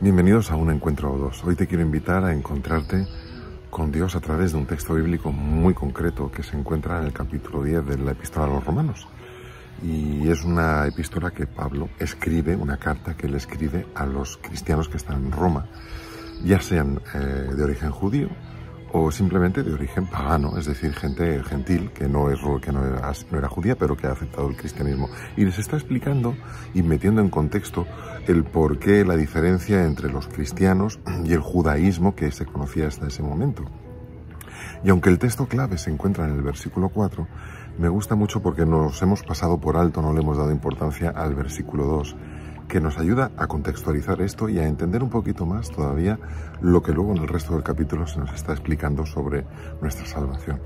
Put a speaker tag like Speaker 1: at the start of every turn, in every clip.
Speaker 1: Bienvenidos a un encuentro o dos. Hoy te quiero invitar a encontrarte con Dios a través de un texto bíblico muy concreto que se encuentra en el capítulo 10 de la Epístola a los Romanos. Y es una epístola que Pablo escribe, una carta que él escribe a los cristianos que están en Roma, ya sean de origen judío o simplemente de origen pagano, es decir, gente gentil que no era judía, pero que ha aceptado el cristianismo. Y les está explicando y metiendo en contexto el porqué, la diferencia entre los cristianos y el judaísmo que se conocía hasta ese momento. Y aunque el texto clave se encuentra en el versículo 4, me gusta mucho porque nos hemos pasado por alto, no le hemos dado importancia al versículo 2, que nos ayuda a contextualizar esto y a entender un poquito más todavía lo que luego en el resto del capítulo se nos está explicando sobre nuestra salvación.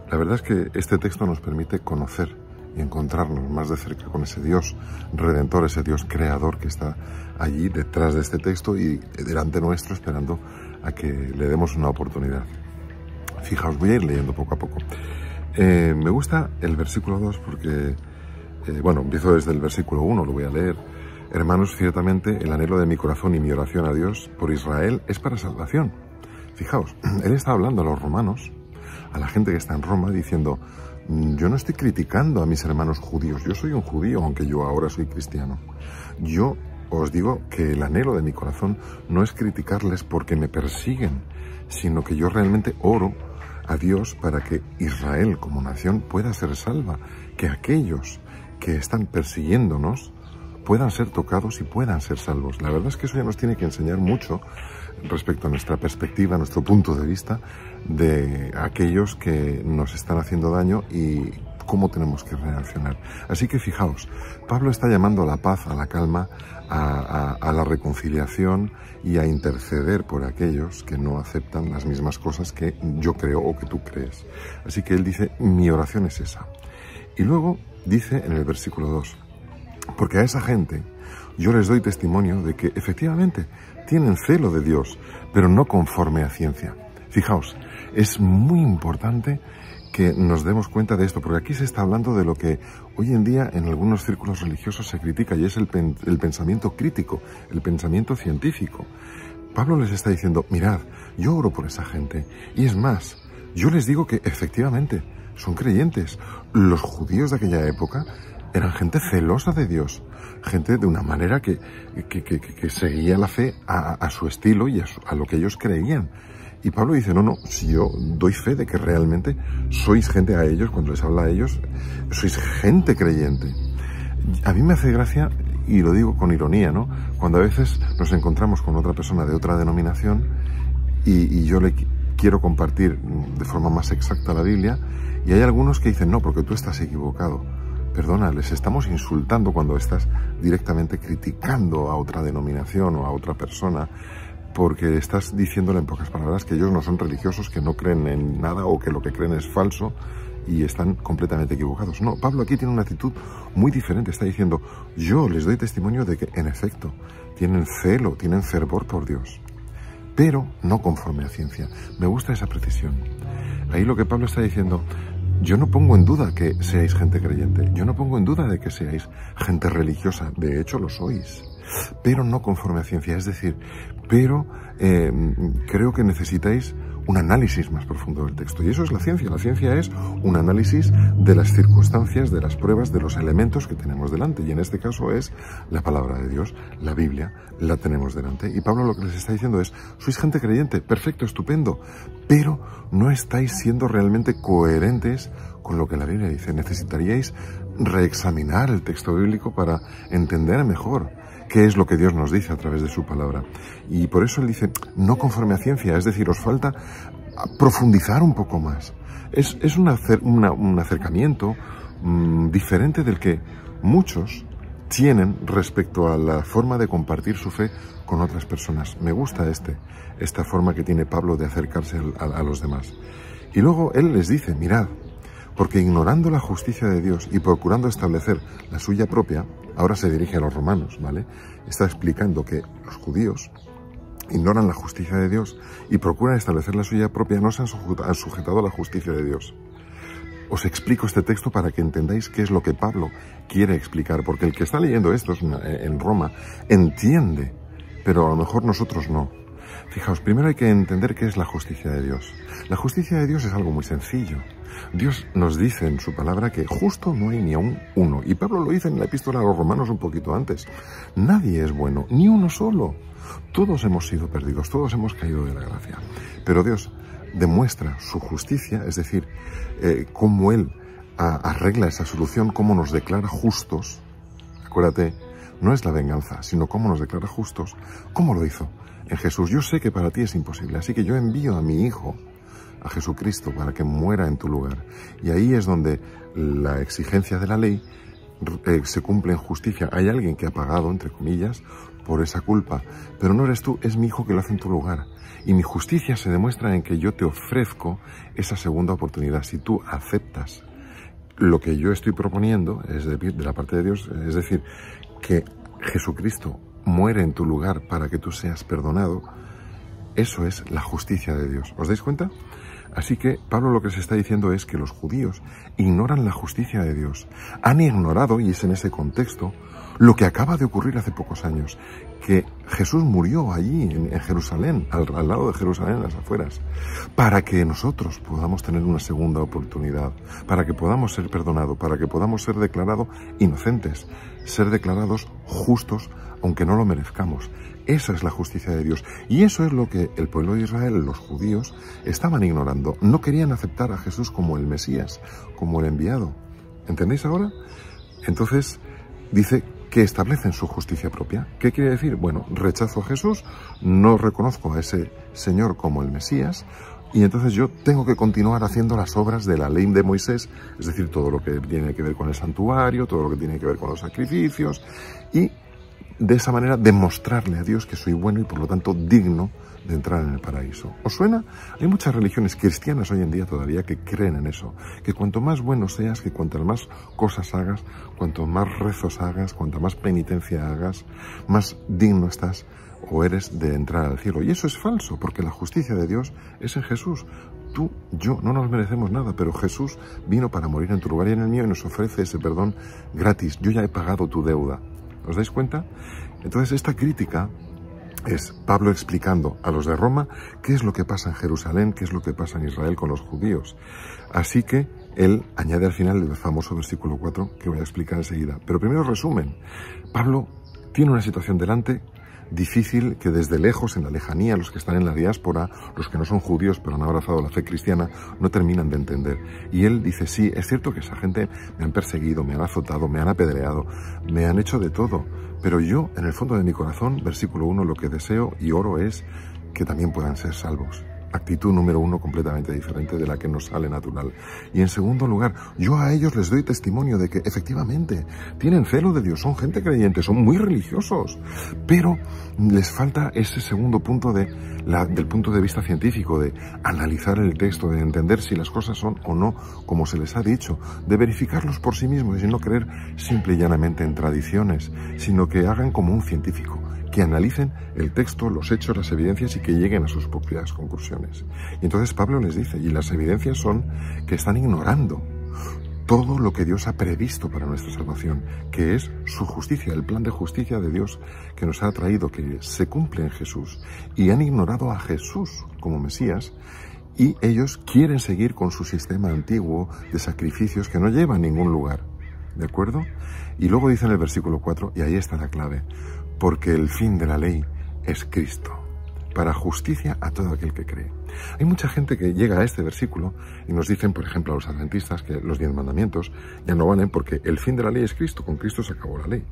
Speaker 1: La verdad es que este texto nos permite conocer y encontrarnos más de cerca con ese Dios redentor, ese Dios creador que está allí detrás de este texto y delante nuestro esperando a que le demos una oportunidad. Fijaos, voy a ir leyendo poco a poco. Me gusta el versículo 2 porque, empiezo desde el versículo 1, lo voy a leer. Hermanos, ciertamente el anhelo de mi corazón y mi oración a Dios por Israel es para salvación. Fijaos, él está hablando a los romanos, a la gente que está en Roma, diciendo, yo no estoy criticando a mis hermanos judíos, yo soy un judío, aunque yo ahora soy cristiano. Yo os digo que el anhelo de mi corazón no es criticarles porque me persiguen, sino que yo realmente oro a Dios para que Israel como nación pueda ser salva, que aquellos que están persiguiéndonos puedan ser tocados y puedan ser salvos. La verdad es que eso ya nos tiene que enseñar mucho respecto a nuestra perspectiva, a nuestro punto de vista de aquellos que nos están haciendo daño y cómo tenemos que reaccionar. Así que fijaos, Pablo está llamando a la paz, a la calma, a la reconciliación y a interceder por aquellos que no aceptan las mismas cosas que yo creo o que tú crees. Así que él dice, mi oración es esa. Y luego dice en el versículo 2, porque a esa gente yo les doy testimonio de que efectivamente tienen celo de Dios, pero no conforme a ciencia. Fijaos, es muy importante que nos demos cuenta de esto, porque aquí se está hablando de lo que hoy en día en algunos círculos religiosos se critica y es el pensamiento crítico, el pensamiento científico. Pablo les está diciendo, mirad, yo oro por esa gente y es más, yo les digo que efectivamente son creyentes. Los judíos de aquella época eran gente celosa de Dios, gente de una manera que seguía la fe a su estilo y a lo que ellos creían. Y Pablo dice, no, si yo doy fe de que realmente sois gente a ellos, cuando les habla a ellos, sois gente creyente. A mí me hace gracia, y lo digo con ironía, ¿no? Cuando a veces nos encontramos con otra persona de otra denominación y yo le quiero compartir de forma más exacta la Biblia, y hay algunos que dicen, no, porque tú estás equivocado. Perdona, les estamos insultando cuando estás directamente criticando a otra denominación o a otra persona, porque estás diciéndole en pocas palabras que ellos no son religiosos, que no creen en nada o que lo que creen es falso y están completamente equivocados. No, Pablo aquí tiene una actitud muy diferente. Está diciendo, yo les doy testimonio de que, en efecto, tienen celo, tienen fervor por Dios, pero no conforme a ciencia. Me gusta esa precisión. Ahí lo que Pablo está diciendo, yo no pongo en duda que seáis gente creyente, yo no pongo en duda de que seáis gente religiosa, de hecho lo sois, pero no conforme a ciencia, es decir, pero creo que necesitáis un análisis más profundo del texto, y eso es la ciencia es un análisis de las circunstancias, de las pruebas, de los elementos que tenemos delante, y en este caso es la palabra de Dios, la Biblia, la tenemos delante, y Pablo lo que les está diciendo es, sois gente creyente, perfecto, estupendo, pero no estáis siendo realmente coherentes con lo que la Biblia dice. Necesitaríais reexaminar el texto bíblico para entender mejor qué es lo que Dios nos dice a través de su palabra. Y por eso él dice, no conforme a ciencia, es decir, os falta profundizar un poco más. Es un acercamiento diferente del que muchos tienen respecto a la forma de compartir su fe con otras personas. Me gusta esta forma que tiene Pablo de acercarse a los demás. Y luego él les dice, mirad, porque ignorando la justicia de Dios y procurando establecer la suya propia, ahora se dirige a los romanos, ¿vale? Está explicando que los judíos ignoran la justicia de Dios y procuran establecer la suya propia, no se han sujetado a la justicia de Dios. Os explico este texto para que entendáis qué es lo que Pablo quiere explicar, porque el que está leyendo esto en Roma entiende pero a lo mejor nosotros no. Fijaos, primero hay que entender qué es la justicia de Dios. La justicia de Dios es algo muy sencillo. Dios nos dice en su palabra que justo no hay ni aún uno. Y Pablo lo dice en la epístola a los Romanos un poquito antes. Nadie es bueno, ni uno solo. Todos hemos sido perdidos, todos hemos caído de la gracia. Pero Dios demuestra su justicia, es decir, cómo Él arregla esa solución, cómo nos declara justos. Acuérdate, no es la venganza, sino cómo nos declara justos. ¿Cómo lo hizo? En Jesús. Yo sé que para ti es imposible, así que yo envío a mi Hijo, a Jesucristo, para que muera en tu lugar. Y ahí es donde la exigencia de la ley se cumple en justicia. Hay alguien que ha pagado, entre comillas, por esa culpa, pero no eres tú, es mi Hijo que lo hace en tu lugar. Y mi justicia se demuestra en que yo te ofrezco esa segunda oportunidad. Si tú aceptas lo que yo estoy proponiendo, es de la parte de Dios, es decir, que Jesucristo muere en tu lugar para que tú seas perdonado, eso es la justicia de Dios. ¿Os dais cuenta? Así que Pablo lo que se está diciendo es que los judíos ignoran la justicia de Dios. Han ignorado, y es en ese contexto, lo que acaba de ocurrir hace pocos años, que Jesús murió allí en Jerusalén, al lado de Jerusalén, en las afueras, para que nosotros podamos tener una segunda oportunidad, para que podamos ser perdonados, para que podamos ser declarados inocentes, ser declarados justos, aunque no lo merezcamos. Esa es la justicia de Dios. Y eso es lo que el pueblo de Israel, los judíos, estaban ignorando. No querían aceptar a Jesús como el Mesías, como el enviado. ¿Entendéis ahora? Entonces, dice que establecen su justicia propia. ¿Qué quiere decir? Bueno, rechazo a Jesús, no reconozco a ese Señor como el Mesías, y entonces yo tengo que continuar haciendo las obras de la ley de Moisés, es decir, todo lo que tiene que ver con el santuario, todo lo que tiene que ver con los sacrificios, y de esa manera demostrarle a Dios que soy bueno y por lo tanto digno de entrar en el paraíso. ¿Os suena? Hay muchas religiones cristianas hoy en día todavía que creen en eso, que cuanto más bueno seas, que cuantas más cosas hagas, cuanto más rezos hagas, cuanta más penitencia hagas, más digno estás o eres de entrar al cielo. Y eso es falso, porque la justicia de Dios es en Jesús. Tú, yo, no nos merecemos nada, pero Jesús vino para morir en tu lugar y en el mío y nos ofrece ese perdón gratis. Yo ya he pagado tu deuda. ¿Os dais cuenta? Entonces esta crítica es Pablo explicando a los de Roma qué es lo que pasa en Jerusalén, qué es lo que pasa en Israel con los judíos. Así que él añade al final el famoso versículo 4 que voy a explicar enseguida. Pero primero resumen. Pablo tiene una situación delante difícil que desde lejos, en la lejanía, los que están en la diáspora, los que no son judíos pero han abrazado la fe cristiana, no terminan de entender. Y él dice, sí, es cierto que esa gente me han perseguido, me han azotado, me han apedreado, me han hecho de todo, pero yo, en el fondo de mi corazón, versículo 1, lo que deseo y oro es que también puedan ser salvos. Actitud número 1 completamente diferente de la que nos sale natural. Y en segundo lugar, yo a ellos les doy testimonio de que efectivamente tienen celo de Dios, son gente creyente, son muy religiosos, pero les falta ese segundo punto del punto de vista científico, de analizar el texto, de entender si las cosas son o no como se les ha dicho, de verificarlos por sí mismos y no creer simple y llanamente en tradiciones, sino que hagan como un científico, que analicen el texto, los hechos, las evidencias y que lleguen a sus propias conclusiones. Y entonces Pablo les dice, y las evidencias son que están ignorando todo lo que Dios ha previsto para nuestra salvación, que es su justicia, el plan de justicia de Dios que nos ha traído, que se cumple en Jesús. Y han ignorado a Jesús como Mesías, y ellos quieren seguir con su sistema antiguo de sacrificios que no lleva a ningún lugar. ¿De acuerdo? Y luego dice en el versículo 4, y ahí está la clave, porque el fin de la ley es Cristo, para justicia a todo aquel que cree. Hay mucha gente que llega a este versículo y nos dicen, por ejemplo, a los adventistas, que los 10 mandamientos ya no valen porque el fin de la ley es Cristo, con Cristo se acabó la ley.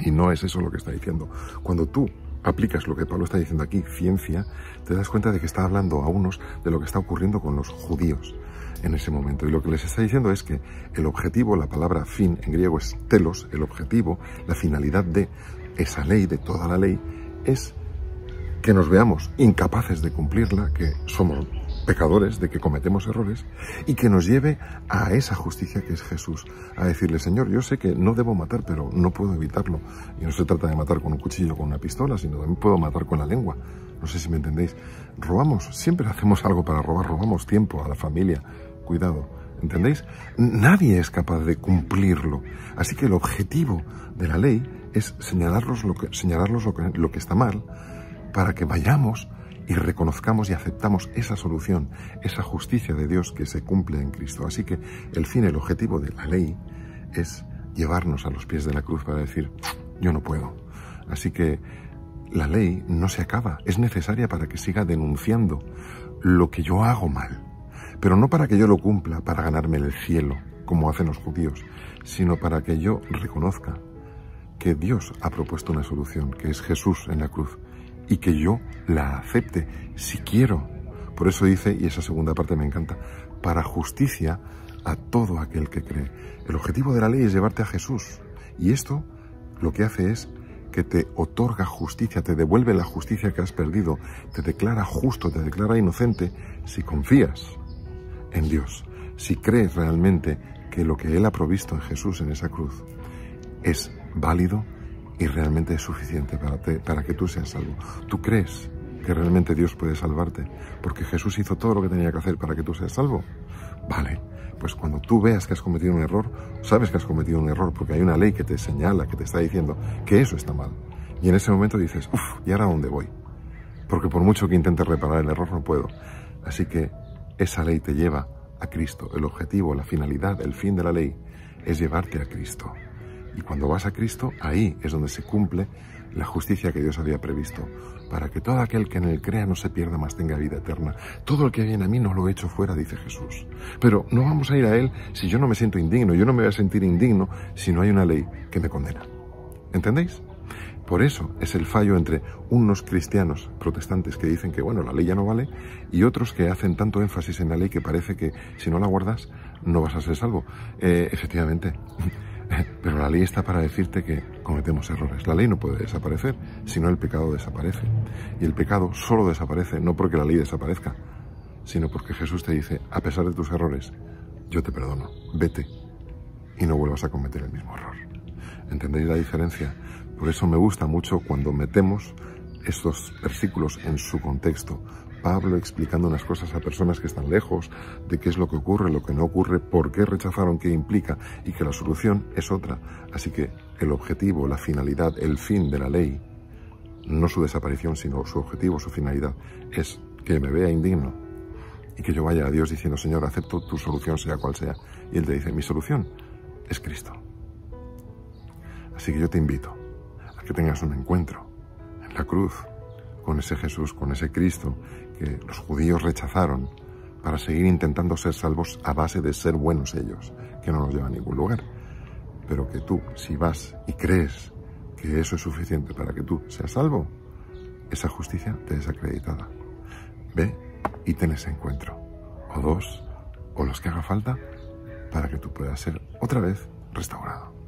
Speaker 1: Y no es eso lo que está diciendo. Cuando tú aplicas lo que Pablo está diciendo aquí, ciencia, te das cuenta de que está hablando a unos de lo que está ocurriendo con los judíos en ese momento. Y lo que les está diciendo es que el objetivo, la palabra fin en griego es telos, el objetivo, la finalidad de esa ley, de toda la ley, es que nos veamos incapaces de cumplirla, que somos pecadores, de que cometemos errores, y que nos lleve a esa justicia que es Jesús, a decirle, Señor, yo sé que no debo matar, pero no puedo evitarlo. Y no se trata de matar con un cuchillo o con una pistola, sino también puedo matar con la lengua. No sé si me entendéis. Robamos, siempre hacemos algo para robar, robamos tiempo a la familia. Cuidado, ¿entendéis? Nadie es capaz de cumplirlo. Así que el objetivo de la ley es señalarlos lo que está mal, para que vayamos y reconozcamos y aceptamos esa solución, esa justicia de Dios que se cumple en Cristo. Así que el fin, el objetivo de la ley es llevarnos a los pies de la cruz para decir, yo no puedo. Así que la ley no se acaba, es necesaria para que siga denunciando lo que yo hago mal, pero no para que yo lo cumpla, para ganarme el cielo, como hacen los judíos, sino para que yo reconozca que Dios ha propuesto una solución, que es Jesús en la cruz, y que yo la acepte si quiero. Por eso dice, y esa segunda parte me encanta, para justicia a todo aquel que cree. El objetivo de la ley es llevarte a Jesús, y esto lo que hace es que te otorga justicia, te devuelve la justicia que has perdido, te declara justo, te declara inocente si confías en Dios, si crees realmente que lo que Él ha provisto en Jesús en esa cruz es válido y realmente es suficiente para que tú seas salvo. ¿Tú crees que realmente Dios puede salvarte porque Jesús hizo todo lo que tenía que hacer para que tú seas salvo? Vale, pues cuando tú veas que has cometido un error, sabes que has cometido un error porque hay una ley que te señala, que te está diciendo que eso está mal. Y en ese momento dices, ¿y ahora a dónde voy? Porque por mucho que intentes reparar el error no puedo. Así que esa ley te lleva a Cristo. El objetivo, la finalidad, el fin de la ley es llevarte a Cristo. Y cuando vas a Cristo, ahí es donde se cumple la justicia que Dios había previsto, para que todo aquel que en Él crea no se pierda, mas tenga vida eterna. Todo el que viene a mí no lo echo fuera, dice Jesús. Pero no vamos a ir a Él si yo no me siento indigno. Yo no me voy a sentir indigno si no hay una ley que me condena. ¿Entendéis? Por eso es el fallo entre unos cristianos protestantes que dicen que, bueno, la ley ya no vale, y otros que hacen tanto énfasis en la ley que parece que si no la guardas no vas a ser salvo. Efectivamente. Pero la ley está para decirte que cometemos errores. La ley no puede desaparecer, sino el pecado desaparece. Y el pecado solo desaparece, no porque la ley desaparezca, sino porque Jesús te dice, a pesar de tus errores, yo te perdono, vete y no vuelvas a cometer el mismo error. ¿Entendéis la diferencia? Por eso me gusta mucho cuando metemos estos versículos en su contexto. Pablo explicando unas cosas a personas que están lejos de qué es lo que ocurre, lo que no ocurre, por qué rechazaron, qué implica, y que la solución es otra. Así que el objetivo, la finalidad, el fin de la ley, no su desaparición, sino su objetivo, su finalidad, es que me vea indigno y que yo vaya a Dios diciendo, Señor, acepto tu solución, sea cual sea. Y Él te dice, mi solución es Cristo. Así que yo te invito a que tengas un encuentro en la cruz con ese Jesús, con ese Cristo que los judíos rechazaron para seguir intentando ser salvos a base de ser buenos ellos, que no nos lleva a ningún lugar. Pero que tú, si vas y crees que eso es suficiente para que tú seas salvo, esa justicia te es acreditada. Ve y ten ese encuentro, o dos, o los que haga falta, para que tú puedas ser otra vez restaurado.